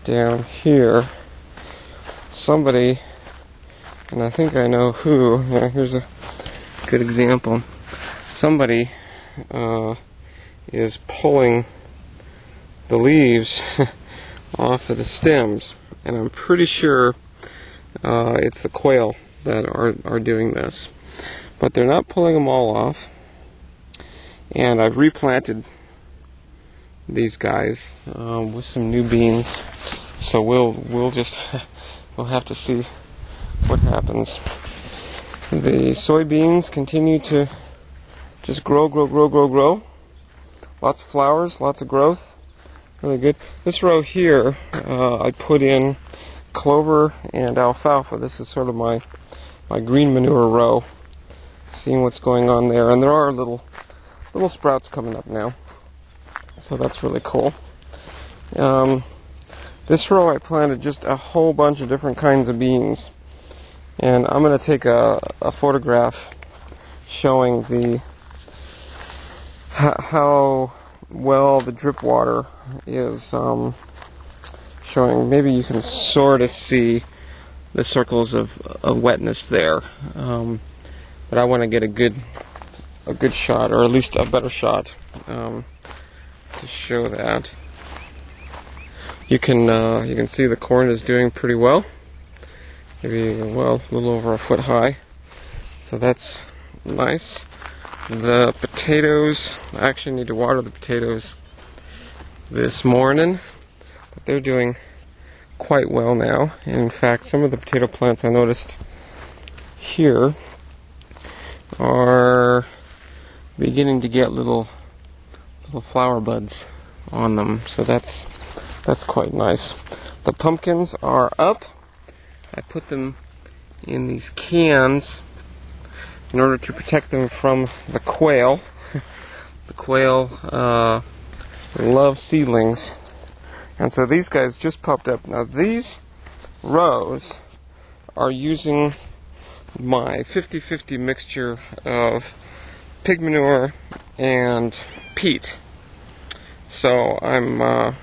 down here, somebody, and I think I know who, here's a good example. Somebody is pulling the leaves off of the stems, and I'm pretty sure it's the quail that are doing this. But they're not pulling them all off, and I've replanted these guys with some new beans, so we'll have to see what happens. The soybeans continue to just grow. Lots of flowers, lots of growth, really good. This row here, I put in clover and alfalfa. This is sort of my green manure row. Seeing what's going on there, and there are little sprouts coming up now, so that's really cool. This row I planted just a whole bunch of different kinds of beans, and I'm going to take a photograph showing how well the drip water is showing. Maybe you can sort of see the circles of wetness there, but I want to get a good shot, or at least a better shot, to show that. You can see the corn is doing pretty well. Maybe, well, a little over a foot high. So that's nice. The potatoes, I actually need to water the potatoes this morning, but they're doing quite well now. And in fact, some of the potato plants I noticed here are beginning to get little flower buds on them, so that's quite nice. The pumpkins are up. I put them in these cans in order to protect them from the quail. The quail love seedlings, and so these guys just popped up. Now these rows are using my 50-50 mixture of pig manure and peat. So I'm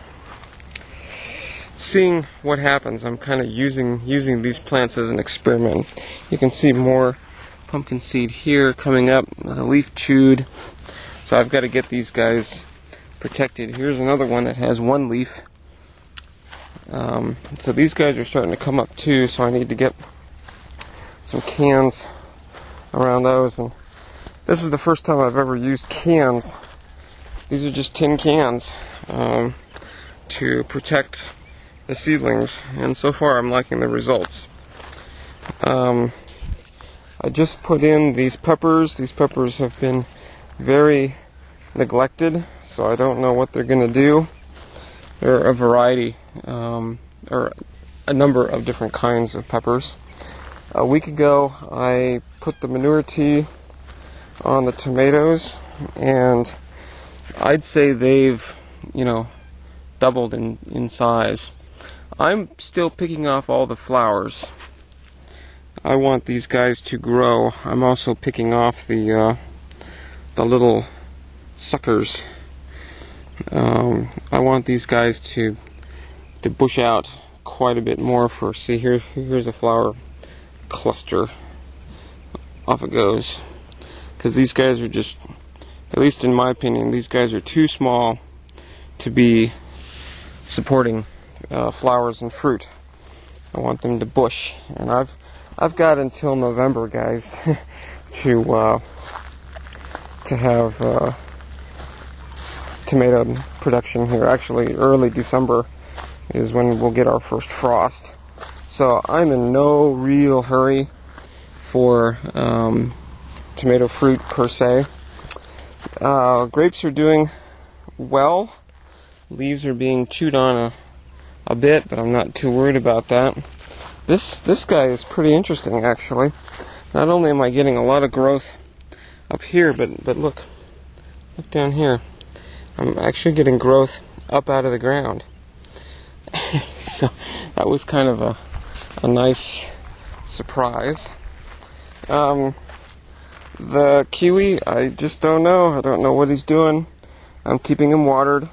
seeing what happens. I'm kind of using these plants as an experiment. You can see more pumpkin seed here coming up, the leaf chewed. So I've got to get these guys protected. Here's another one that has one leaf. So these guys are starting to come up too, so I need to get some cans around those. And this is the first time I've ever used cans. These are just tin cans to protect the seedlings, and so far I'm liking the results. I just put in these peppers. These peppers have been very neglected, so I don't know what they're going to do. There are a variety, or a number of different kinds of peppers. A week ago, I put the manure tea on the tomatoes, and I'd say they've, doubled in size. I'm still picking off all the flowers. I want these guys to grow. I'm also picking off the little suckers. I want these guys to bush out quite a bit more. See, here's a flower cluster. Off it goes. Because these guys are just, at least in my opinion, these guys are too small to be supporting flowers and fruit. I want them to bush, and I've got until November, guys, to have tomato production here. Actually, early December is when we'll get our first frost. So I'm in no real hurry for tomato fruit per se. Grapes are doing well. Leaves are being chewed on a bit, but I'm not too worried about that. This guy is pretty interesting, actually. Not only am I getting a lot of growth up here, but look down here. I'm actually getting growth up out of the ground. So that was kind of a nice surprise. The kiwi, I just don't know. I don't know what he's doing. I'm keeping him watered,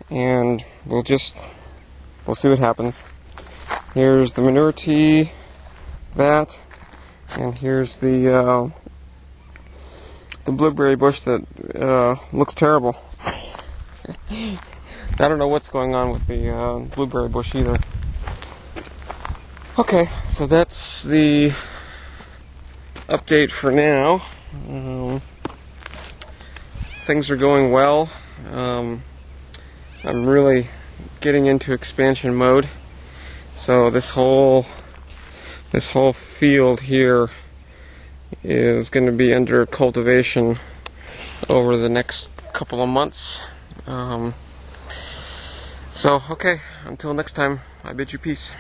and we'll just we'll see what happens. Here's the manure tea, that, and here's the blueberry bush that looks terrible. I don't know what's going on with the blueberry bush either. Okay, so that's the update for now. Things are going well. I'm really getting into expansion mode. So this whole field here is going to be under cultivation over the next couple of months. So, okay, until next time, I bid you peace.